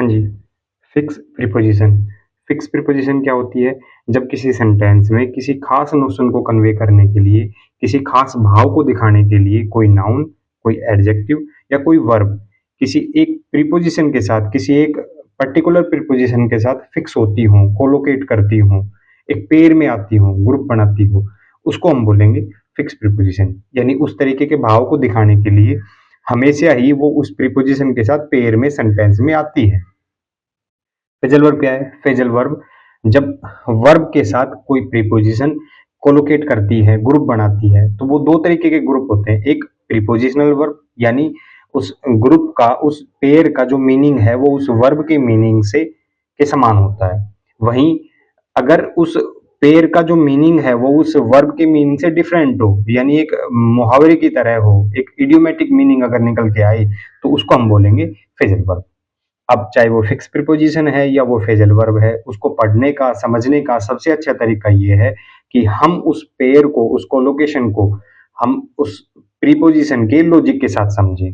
हाँ जी, fix preposition. Fix preposition क्या होती है? जब किसी सेंटेंस में किसी ख़ास नोशन को कन्वे करने के लिए, किसी ख़ास भाव को दिखाने के लिए कोई नाउन, कोई एडजेक्टिव या कोई वर्ब किसी एक प्रीपोज़िशन के साथ, किसी एक पर्टिकुलर प्रीपोज़िशन के साथ फिक्स होती हों, कोलोकेट करती हों, एक पेयर में आती हों, ग्रुप बनाती हो, उसको हम बोलेंगे फिक्स प्रीपोज़िशन। यानी उस तरीके के भाव को दिखाने के लिए हमेशा ही वो उस प्रीपोज़िशन के साथ पेयर में सेंटेंस में आती है। फ्रेजल वर्ब क्या है? फ्रेजल वर्ब जब वर्ब के साथ कोई प्रीपोजिशन कोलोकेट करती है, ग्रुप बनाती है, तो वो दो तरीके के ग्रुप होते हैं। एक प्रीपोजिशनल वर्ब यानी उस ग्रुप का, उस पेयर का जो मीनिंग है वो उस वर्ब के मीनिंग से के समान होता है। वहीं अगर उस पेयर का जो मीनिंग है वो उस वर्ब के मीनिंग से डिफरेंट हो, यानी एक मुहावरे की तरह हो, एक इडियोमेटिक मीनिंग अगर निकल के आए, तो उसको हम बोलेंगे फ्रेजल वर्ब। अब चाहे वो फिक्स प्रीपोजिशन है या वो फ्रेजल वर्ब है, उसको पढ़ने का, समझने का सबसे अच्छा तरीका ये है कि हम उस पेयर को, उस कोलोकेशन को हम उस प्रीपोजिशन के लॉजिक के साथ समझें।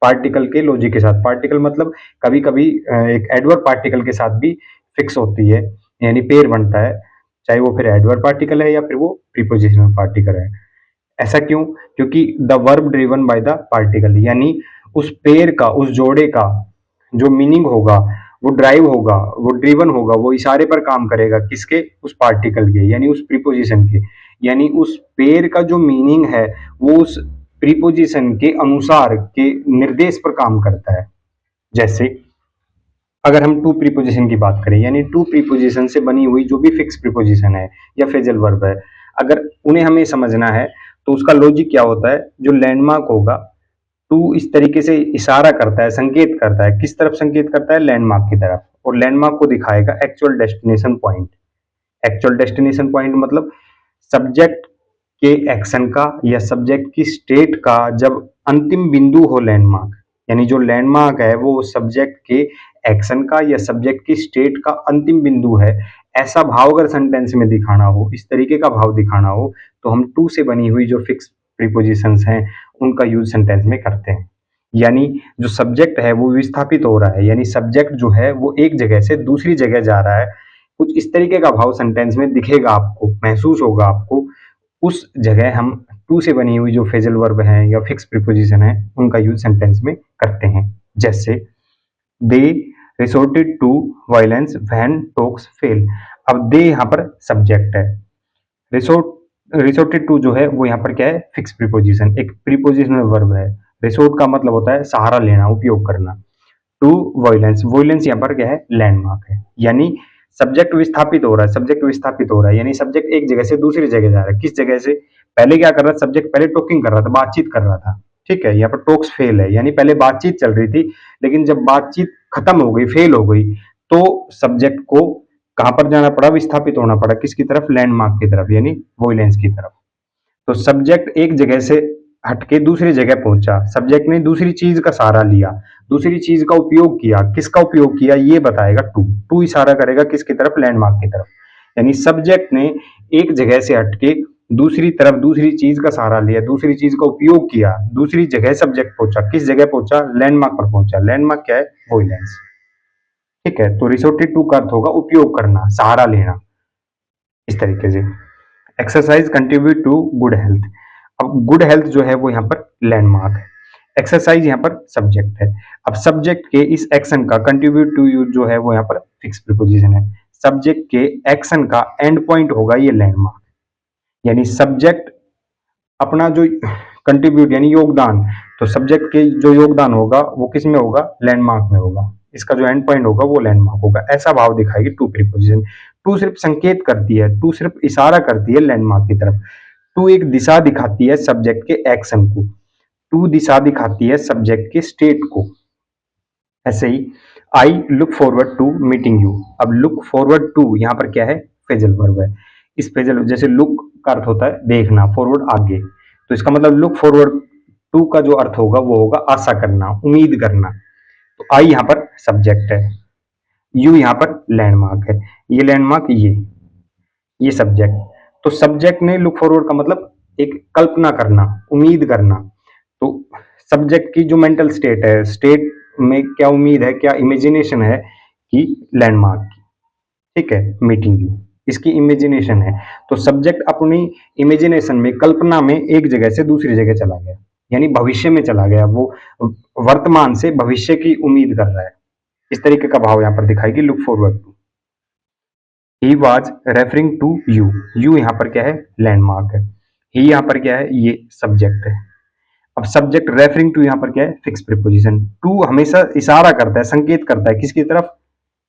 पार्टिकल के लॉजिक के साथ, पार्टिकल मतलब कभी-कभी एक एडवर्ब पार्टिकल के साथ भी फिक्स होती है, यानी पेयर बनता है, चाहे वो फिर एडवर्ब पार्टिकल है या फिर वो प्रीपोजिशनल पार्टिकल है। ऐसा क्यों? क्योंकि the verb driven by the particle, यानी उस पेयर का, उस जोड़े का जो मीनिंग होगा, वो ड्राइव होगा, वो ड्रिवन होगा, वो इशारे पर काम करेगा किसके? उस पार्टिकल के, यानी उस प्रीपोजिशन के। यानी उस पेयर का जो मीनिंग है वो उस प्रीपोजिशन के अनुसार के निर्देश पर काम करता है। जैसे अगर हम टू प्रीपोजिशन की बात करें, यानी टू प्रीपोजिशन से बनी हुई जो भी फिक्स प्रीपोजिशन है या फ्रेजल वर्ब है, अगर उन्हें हमें समझना है तो उसका लॉजिक क्या होता है? जो लैंडमार्क होगा, टू इस तरीके से इशारा करता है, संकेत करता है, किस तरफ संकेत करता है? लैंडमार्क की तरफ, और लैंडमार्क को दिखाएगा actual destination point. Actual destination point मतलब सब्जेक्ट के एक्शन का या सब्जेक्ट की स्टेट का जब अंतिम बिंदु हो लैंडमार्क, यानी जो लैंडमार्क है वो सब्जेक्ट के एक्शन का या सब्जेक्ट की स्टेट का अंतिम बिंदु है, ऐसा भाव अगर सेंटेंस में दिखाना हो, इस तरीके का भाव दिखाना हो, तो हम टू से बनी हुई जो फिक्स प्रीपोजिशंस हैं उनका यूज सेंटेंस में करते हैं। यानी जो सब्जेक्ट है वो विस्थापित हो रहा है, यानी सब्जेक्ट जो है वो एक जगह से दूसरी जगह जा रहा है, कुछ इस तरीके का भाव सेंटेंस में दिखेगा आपको, महसूस होगा आपको, उस जगह हम टू से बनी हुई जो फ्रेजल वर्ब है या फिक्स प्रीपोजिशन है उनका यूज सेंटेंस में करते हैं। जैसे they resorted to violence when talks fail. अब दे यहाँ पर सब्जेक्ट है, रिसोर्टेड टू जो है वो यहाँ पर क्या है? फिक्स प्रीपोजिशन, एक प्रीपोजिशनल वर्ब है। रिसोर्ट का मतलब होता है सहारा लेना, उपयोग करना। टू वॉयलेंस, वॉयलेंस यहाँ पर क्या है? लैंडमार्क है, यानी सब्जेक्ट विस्थापित हो रहा है, सब्जेक्ट विस्थापित हो रहा है, यानी सब्जेक्ट एक जगह से दूसरी जगह जा रहा है। किस जगह से? पहले क्या कर रहा था सब्जेक्ट? पहले टॉकिंग कर रहा था, बातचीत कर रहा था, ठीक है, यहाँ पर टॉक्स फेल है, यानी पहले बातचीत चल रही थी, लेकिन जब बातचीत खत्म हो गई, फेल हो गई, तो सब्जेक्ट को कहां पर जाना पड़ा? विस्थापित होना पड़ा, किसकी तरफ? लैंडमार्क की तरफ, यानी वॉयलेंस की तरफ। तो सब्जेक्ट एक जगह से हटके दूसरी जगह पहुंचा, सब्जेक्ट ने दूसरी चीज का सहारा लिया, दूसरी चीज का उपयोग किया, किसका उपयोग किया ये बताएगा टू। टू इशारा करेगा किसकी तरफ? लैंडमार्क की तरफ। यानी सब्जेक्ट ने एक जगह से हटके दूसरी तरफ दूसरी चीज का सहारा लिया, दूसरी चीज का उपयोग किया, दूसरी जगह सब्जेक्ट पहुंचा, किस जगह पहुंचा? लैंडमार्क पर पहुंचा। लैंडमार्क क्या है? वॉयलेंस, ठीक है। तो रिसोर्टेड टू का अर्थ होगा उपयोग करना, सहारा लेना, इस तरीके से। Exercise contribute to good health. अब गुड हेल्थ जो है वो यहाँ पर लैंडमार्क है, एक्सरसाइज यहाँ पर सब्जेक्ट है। अब सब्जेक्ट के इस एक्शन का कंट्रीब्यूट टू यूज जो है वो यहाँ पर फिक्स प्रीपोजिशन है। सब्जेक्ट के एक्शन का एंड पॉइंट होगा ये लैंडमार्क, यानी सब्जेक्ट अपना जो कंट्रीब्यूट यानी योगदान, तो सब्जेक्ट के जो योगदान होगा वो किस में होगा? लैंडमार्क में होगा। इसका जो एंड पॉइंट होगा वो लैंडमार्क होगा। ऐसा भाव दिखाएगी टू प्रीपोजिशन। टू सिर्फ संकेत करती है, टू सिर्फ इशारा करती है लैंडमार्क की तरफ। टू एक दिशा दिखाती है सब्जेक्ट के एक्शन को, टू दिशा दिखाती है सब्जेक्ट के स्टेट को। ऐसे ही I look forward to meeting you. अब लुक फॉरवर्ड टू यहाँ पर क्या है? फ्रेजल वर्ब है। इस फ्रेजल जैसे लुक का अर्थ होता है देखना, फॉरवर्ड आगे, तो इसका मतलब लुक फॉरवर्ड टू का जो अर्थ होगा वो होगा आशा करना, उम्मीद करना। तो आई यहाँ पर सब्जेक्ट है, यू यहाँ पर लैंडमार्क है, ये लैंडमार्क, ये सब्जेक्ट। तो सब्जेक्ट ने लुक फॉरवर्ड का मतलब एक कल्पना करना, उम्मीद करना। तो सब्जेक्ट की जो मेंटल स्टेट है, स्टेट में क्या उम्मीद है, क्या इमेजिनेशन है कि लैंडमार्क की, ठीक है, मीटिंग यू, इसकी इमेजिनेशन है। तो सब्जेक्ट अपनी इमेजिनेशन में, कल्पना में एक जगह से दूसरी जगह चला गया, यानी भविष्य में चला गया, वो वर्तमान से भविष्य की उम्मीद कर रहा है। इस तरीके का भाव यहाँ पर दिखाएगी look forward to. He was referring to you, you यहाँ पर क्या है, लैंडमार्क है। ही यहाँ पर क्या है, ये सब्जेक्ट है। अब सब्जेक्ट रेफरिंग टू यहाँ पर क्या है, फिक्स प्रीपोजिशन। टू हमेशा इशारा करता है, संकेत करता है किसकी तरफ,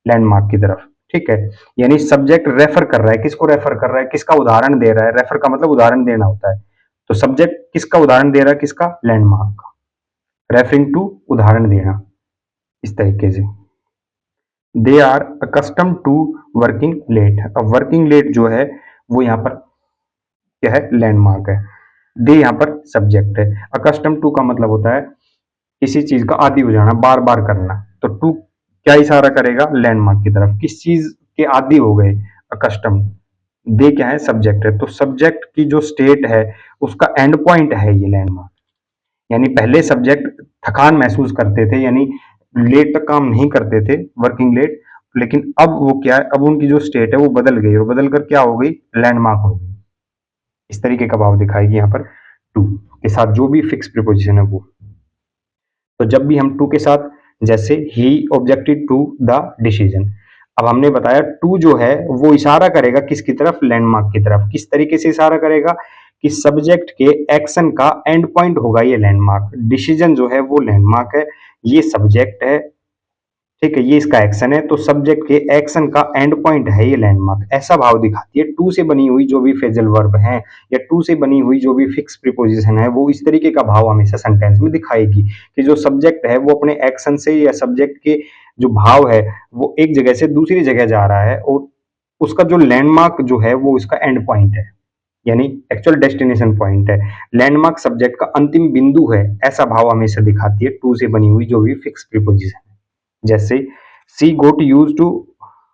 लैंडमार्क की तरफ, ठीक है। यानी सब्जेक्ट रेफर कर रहा है, किसको रेफर कर रहा है, किसका उदाहरण दे रहा है, रेफर का मतलब उदाहरण देना होता है। तो सब्जेक्ट किसका उदाहरण दे रहा है, किसका, लैंडमार्क का, रेफरिंग टू उदाहरण देना, इस तरीके से। They are accustomed to working late, अब वर्किंग लेट जो है वो यहाँ पर क्या है, लैंडमार्क है। दे यहाँ पर सब्जेक्ट है। अकस्टम टू का मतलब होता है किसी चीज का आदी हो जाना, बार बार करना। तो टू क्या इशारा करेगा, लैंडमार्क की तरफ, किस चीज के आदी हो गए, अकस्टम। दे क्या है, सब्जेक्ट है। तो सब्जेक्ट की जो स्टेट है उसका एंड पॉइंट है ये लैंडमार्क। यानी पहले सब्जेक्ट थकान महसूस करते थे, यानी लेट तक काम नहीं करते थे, वर्किंग लेट, लेकिन अब वो क्या है, अब उनकी जो स्टेट है वो बदल गई, और बदल कर क्या हो गई, लैंडमार्क हो गई। इस तरीके का भाव दिखाएगी यहाँ पर टू के साथ जो भी फिक्स प्रीपोजिशन है वो। तो जब भी हम टू के साथ, जैसे ही ऑब्जेक्टेड टू द डिसीजन, अब हमने बताया टू जो है वो इशारा करेगा किसकी तरफ, लैंडमार्क की तरफ। किस तरीके से इशारा करेगा कि सब्जेक्ट के एक्शन का एंड पॉइंट होगा ये लैंडमार्क, डिसीजन जो है वो लैंडमार्क है, ये सब्जेक्ट है, ठीक है, ये इसका एक्शन है। तो सब्जेक्ट के एक्शन का एंड पॉइंट है ये लैंडमार्क, ऐसा भाव दिखाती है। टू से बनी हुई जो भी फ्रेजल वर्ब है या टू से बनी हुई जो भी फिक्स प्रीपोजिशन है वो इस तरीके का भाव हमेशा सेंटेंस में दिखाएगी कि जो सब्जेक्ट है वो अपने एक्शन से या सब्जेक्ट के जो भाव है वो एक जगह से दूसरी जगह जा रहा है, और उसका जो लैंडमार्क जो है वो इसका एंड पॉइंट है, यानी एक्चुअल डेस्टिनेशन पॉइंट है। लैंडमार्क सब्जेक्ट का अंतिम बिंदु है, ऐसा भाव हमेशा दिखाती है टू से बनी हुई जो भी फिक्स प्रीपोजिशन है। जैसे she got used to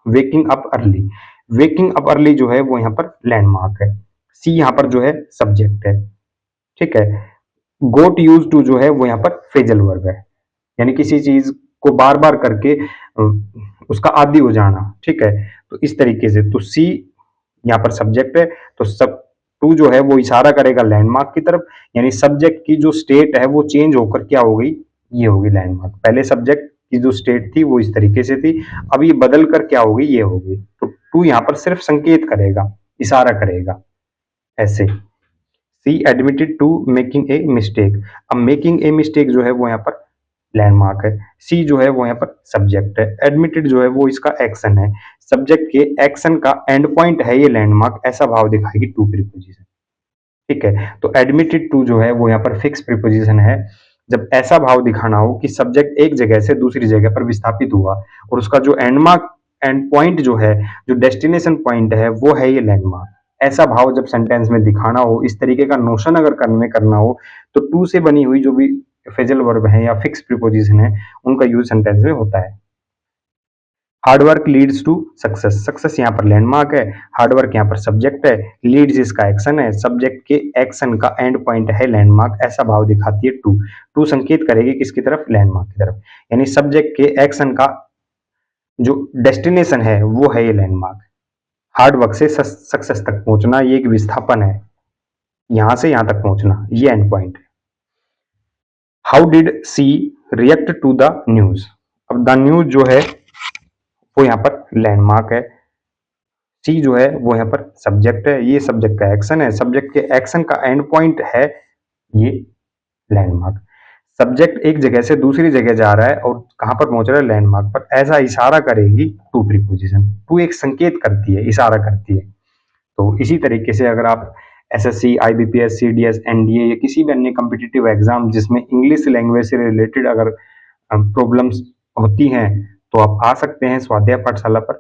waking up early, waking up early जो है वो यहाँ पर लैंडमार्क है। सी यहाँ पर जो है सब्जेक्ट है, ठीक है। गोट यूज टू जो है वो यहाँ पर फ्रेजल वर्ब है, यानी किसी चीज को बार बार करके उसका आदी हो जाना, ठीक है। तो इस तरीके से तो सी यहाँ पर सब्जेक्ट है, तो सब टू जो है वो इशारा करेगा लैंडमार्क की तरफ, यानी सब्जेक्ट की जो स्टेट है वो चेंज होकर क्या हो गई, ये होगी लैंडमार्क। पहले सब्जेक्ट की जो स्टेट थी वो इस तरीके से थी, अब ये बदल कर क्या होगी, ये होगी। तो टू यहाँ पर सिर्फ संकेत करेगा, इशारा करेगा, ऐसे। She admitted to making a mistake, अब मेकिंग ए मिस्टेक जो है वो यहाँ पर लैंडमार्क है। सी जो है वो यहाँ पर सब्जेक्ट है। एडमिटेड जो है वो इसका एक्शन है, सब्जेक्ट के एक्शन का एंड पॉइंट है ये लैंडमार्क, ऐसा भाव दिखाएगी टू प्रीपोजिशन, ठीक है। तो एडमिटेड टू जो है वो यहाँ पर फिक्स प्रीपोजिशन है। जब ऐसा भाव दिखाना हो कि सब्जेक्ट एक जगह से दूसरी जगह पर विस्थापित हुआ और उसका जो एंडमार्क, एंड पॉइंट जो है, जो डेस्टिनेशन पॉइंट है वो है ये लैंडमार्क, ऐसा भाव जब सेंटेंस में दिखाना हो, इस तरीके का नोशन अगर करना हो, तो टू से बनी हुई जो भी फ्रेजल वर्ब है या फिक्स प्रीपोजिशन है उनका यूज सेंटेंस में होता है। Hard work leads to success, success यहाँ पर लैंडमार्क है, हार्डवर्क यहाँ पर सब्जेक्ट है, लीड्स इसका एक्शन है, सब्जेक्ट के एक्शन का एंड पॉइंट है लैंडमार्क, ऐसा भाव दिखाती है टू। टू संकेत करेगी किसकी तरफ, लैंडमार्क की तरफ, यानी सब्जेक्ट के एक्शन का जो डेस्टिनेशन है वो है ये लैंडमार्क। हार्ड वर्क से सक्सेस तक पहुंचना, ये एक विस्थापन है, यहां से यहां तक पहुंचना, ये एंड पॉइंट है। How did she react to the news, अब द न्यूज जो है वो यहाँ पर लैंडमार्क है। सी जो है वो यहाँ पर सब्जेक्ट है, ये सब्जेक्ट का एक्शन है, सब्जेक्ट के एक्शन का एंड पॉइंट है ये लैंडमार्क। सब्जेक्ट एक जगह से दूसरी जगह जा रहा है और कहां पर पहुंच रहा है, लैंडमार्क पर, ऐसा इशारा करेगी टू प्रीपोजिशन। टू एक संकेत करती है, इशारा करती है। तो इसी तरीके से अगर आप एसएससी, आईबीपीएस, सीडीएस, एनडीए या किसी भी अन्य कॉम्पिटिटिव एग्जाम जिसमें इंग्लिश लैंग्वेज से रिलेटेड अगर प्रॉब्लम्स होती हैं तो आप आ सकते हैं स्वाध्याय पाठशाला पर।